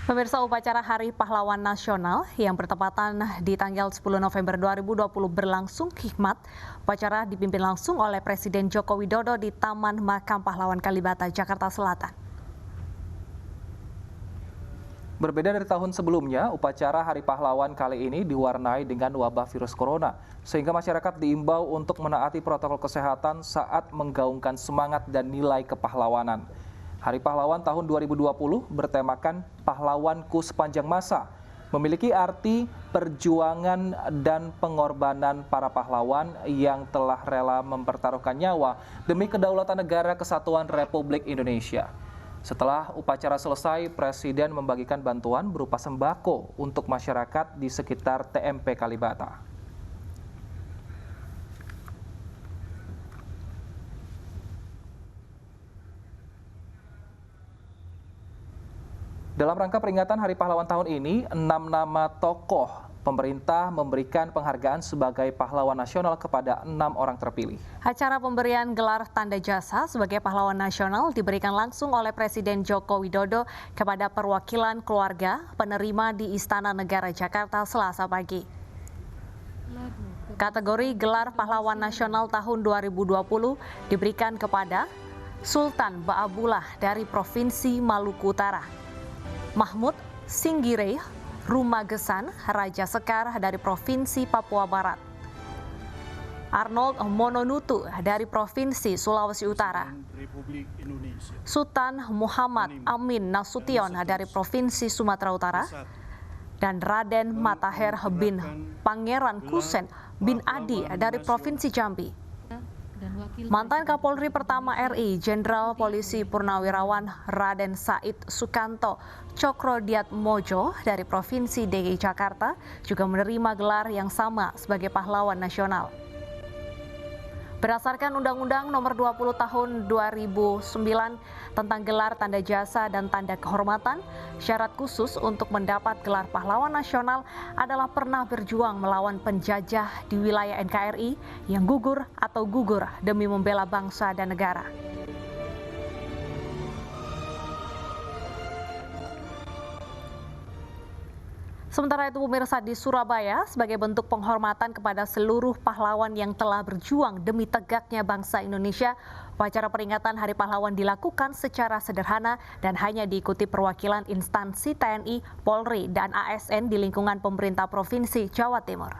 Pemirsa, upacara Hari Pahlawan Nasional yang bertepatan di tanggal 10 November 2020 berlangsung hikmat. Upacara dipimpin langsung oleh Presiden Joko Widodo di Taman Makam Pahlawan Kalibata, Jakarta Selatan. Berbeda dari tahun sebelumnya, upacara Hari Pahlawan kali ini diwarnai dengan wabah virus corona, sehingga masyarakat diimbau untuk menaati protokol kesehatan saat menggaungkan semangat dan nilai kepahlawanan. Hari Pahlawan tahun 2020 bertemakan Pahlawanku Sepanjang Masa, memiliki arti perjuangan dan pengorbanan para pahlawan yang telah rela mempertaruhkan nyawa demi kedaulatan negara kesatuan Republik Indonesia. Setelah upacara selesai, Presiden membagikan bantuan berupa sembako untuk masyarakat di sekitar TMP Kalibata. Dalam rangka peringatan Hari Pahlawan tahun ini, 6 nama tokoh pemerintah memberikan penghargaan sebagai pahlawan nasional kepada 6 orang terpilih. Acara pemberian gelar tanda jasa sebagai pahlawan nasional diberikan langsung oleh Presiden Joko Widodo kepada perwakilan keluarga penerima di Istana Negara Jakarta Selasa pagi. Kategori gelar pahlawan nasional tahun 2020 diberikan kepada Sultan Baabullah dari Provinsi Maluku Utara, Mahmud Singgire Rumagesan Raja Sekar dari Provinsi Papua Barat, Arnold Mononutu dari Provinsi Sulawesi Utara, Sultan Muhammad Amin Nasution dari Provinsi Sumatera Utara, dan Raden Matahir bin Pangeran Kusen bin Adi dari Provinsi Jambi. Mantan Kapolri pertama RI, Jenderal Polisi Purnawirawan Raden Said Sukanto Cokrodiatmojo dari Provinsi DKI Jakarta juga menerima gelar yang sama sebagai pahlawan nasional. Berdasarkan Undang-Undang Nomor 20 Tahun 2009 tentang gelar tanda jasa dan tanda kehormatan, syarat khusus untuk mendapat gelar pahlawan nasional adalah pernah berjuang melawan penjajah di wilayah NKRI yang gugur atau gugur demi membela bangsa dan negara. Sementara itu, pemirsa, di Surabaya, sebagai bentuk penghormatan kepada seluruh pahlawan yang telah berjuang demi tegaknya bangsa Indonesia, upacara peringatan Hari Pahlawan dilakukan secara sederhana dan hanya diikuti perwakilan instansi TNI, Polri, dan ASN di lingkungan pemerintah Provinsi Jawa Timur.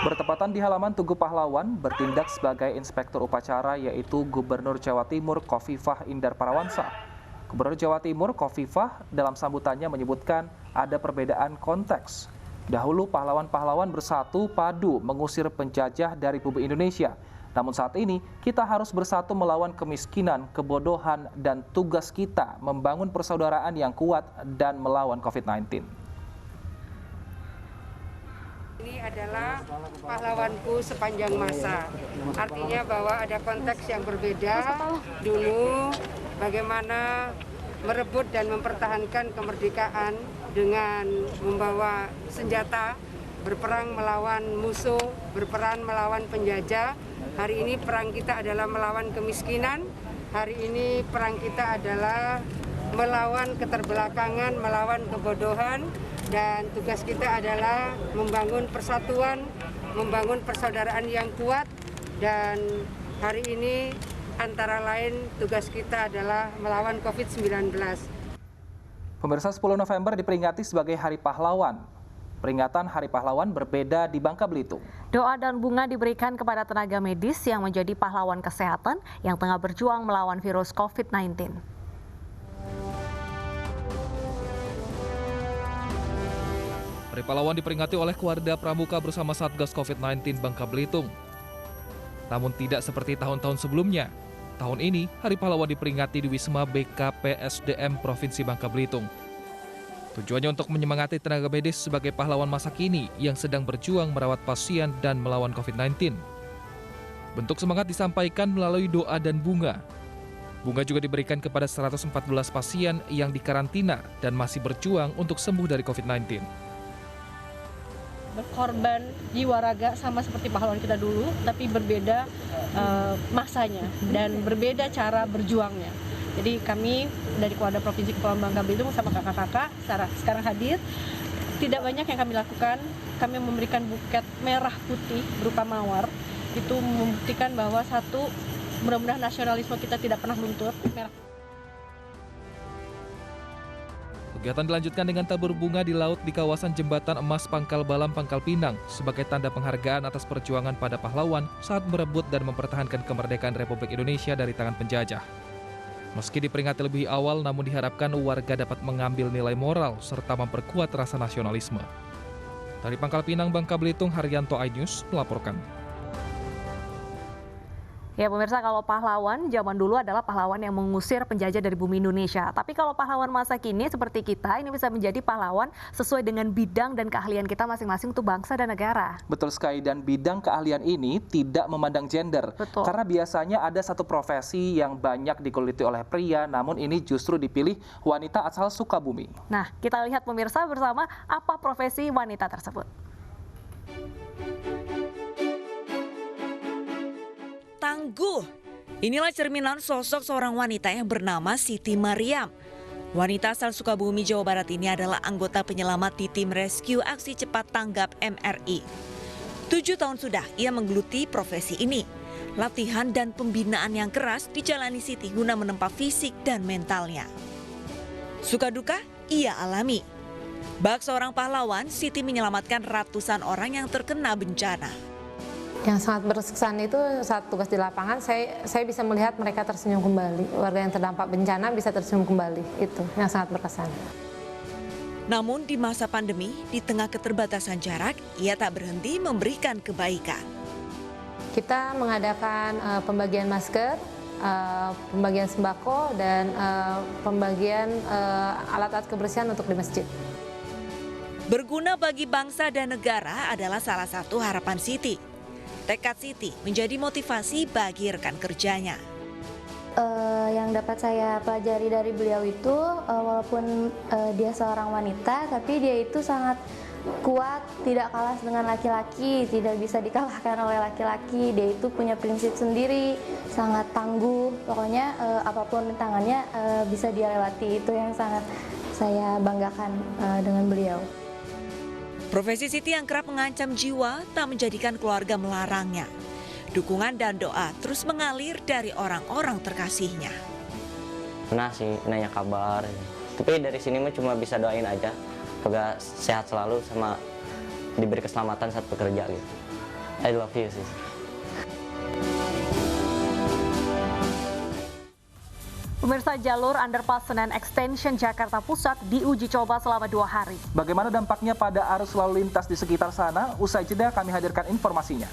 Bertepatan di halaman Tugu Pahlawan, bertindak sebagai inspektur upacara yaitu Gubernur Jawa Timur Khofifah Indar Parawansa. Gubernur Jawa Timur Khofifah dalam sambutannya menyebutkan ada perbedaan konteks. Dahulu pahlawan-pahlawan bersatu padu mengusir penjajah dari Republik Indonesia. Namun saat ini kita harus bersatu melawan kemiskinan, kebodohan, dan tugas kita membangun persaudaraan yang kuat dan melawan COVID-19. Ini adalah pahlawanku sepanjang masa. Artinya bahwa ada konteks yang berbeda. Dulu bagaimana merebut dan mempertahankan kemerdekaan dengan membawa senjata, berperang melawan musuh, berperang melawan penjajah. Hari ini perang kita adalah melawan kemiskinan. Hari ini perang kita adalah melawan keterbelakangan, melawan kebodohan. Dan tugas kita adalah membangun persatuan, membangun persaudaraan yang kuat. Dan hari ini antara lain tugas kita adalah melawan COVID-19. Pemirsa, 10 November diperingati sebagai Hari Pahlawan. Peringatan Hari Pahlawan berbeda di Bangka Belitung. Doa dan bunga diberikan kepada tenaga medis yang menjadi pahlawan kesehatan yang tengah berjuang melawan virus COVID-19. Hari Pahlawan diperingati oleh Keluarga Pramuka bersama Satgas COVID-19 Bangka Belitung. Namun tidak seperti tahun-tahun sebelumnya. Tahun ini, Hari Pahlawan diperingati di Wisma BKPSDM Provinsi Bangka Belitung. Tujuannya untuk menyemangati tenaga medis sebagai pahlawan masa kini yang sedang berjuang merawat pasien dan melawan COVID-19. Bentuk semangat disampaikan melalui doa dan bunga. Bunga juga diberikan kepada 114 pasien yang dikarantina dan masih berjuang untuk sembuh dari COVID-19. Berkorban jiwa raga sama seperti pahlawan kita dulu, tapi berbeda masanya dan berbeda cara berjuangnya. Jadi kami dari Kuarda Provinsi Kepulauan Bangka Belitung sama kakak-kakak sekarang hadir. Tidak banyak yang kami lakukan. Kami memberikan buket merah putih berupa mawar. Itu membuktikan bahwa satu, mudah-mudahan nasionalisme kita tidak pernah luntur. Kegiatan dilanjutkan dengan tabur bunga di laut di kawasan Jembatan Emas Pangkal Balam, Pangkal Pinang sebagai tanda penghargaan atas perjuangan pada pahlawan saat merebut dan mempertahankan kemerdekaan Republik Indonesia dari tangan penjajah. Meski diperingati lebih awal, namun diharapkan warga dapat mengambil nilai moral serta memperkuat rasa nasionalisme. Dari Pangkal Pinang, Bangka Belitung, Haryanto iNews melaporkan. Ya pemirsa, kalau pahlawan zaman dulu adalah pahlawan yang mengusir penjajah dari bumi Indonesia. Tapi kalau pahlawan masa kini seperti kita, ini bisa menjadi pahlawan sesuai dengan bidang dan keahlian kita masing-masing untuk bangsa dan negara. Betul sekali, dan bidang keahlian ini tidak memandang gender. Betul. Karena biasanya ada satu profesi yang banyak digeluti oleh pria, namun ini justru dipilih wanita asal Sukabumi. Nah, kita lihat pemirsa bersama apa profesi wanita tersebut. Tangguh. Inilah cerminan sosok seorang wanita yang bernama Siti Mariam. Wanita asal Sukabumi, Jawa Barat ini adalah anggota penyelamat di tim rescue aksi cepat tanggap MRI. 7 tahun sudah ia menggeluti profesi ini. Latihan dan pembinaan yang keras dijalani Siti guna menempa fisik dan mentalnya. Suka duka ia alami. Bak seorang pahlawan, Siti menyelamatkan ratusan orang yang terkena bencana. Yang sangat berkesan itu saat tugas di lapangan, saya bisa melihat mereka tersenyum kembali. Warga yang terdampak bencana bisa tersenyum kembali. Itu yang sangat berkesan. Namun di masa pandemi, di tengah keterbatasan jarak, ia tak berhenti memberikan kebaikan. Kita mengadakan pembagian masker, pembagian sembako, dan pembagian alat-alat kebersihan untuk di masjid. Berguna bagi bangsa dan negara adalah salah satu harapan Siti. Tekad Siti menjadi motivasi bagi rekan kerjanya. Yang dapat saya pelajari dari beliau itu, walaupun dia seorang wanita, tapi dia itu sangat kuat, tidak kalah dengan laki-laki, tidak bisa dikalahkan oleh laki-laki. Dia itu punya prinsip sendiri, sangat tangguh. Pokoknya apapun rintangannya bisa dia lewati. Itu yang sangat saya banggakan dengan beliau. Profesi Siti yang kerap mengancam jiwa tak menjadikan keluarga melarangnya. Dukungan dan doa terus mengalir dari orang-orang terkasihnya. Pernah sih nanya kabar, tapi dari sini mah cuma bisa doain aja, semoga sehat selalu sama diberi keselamatan saat bekerja gitu. I love you sih. Pemirsa, jalur underpass Senen Extension Jakarta Pusat diuji coba selama 2 hari. Bagaimana dampaknya pada arus lalu lintas di sekitar sana? Usai jeda kami hadirkan informasinya.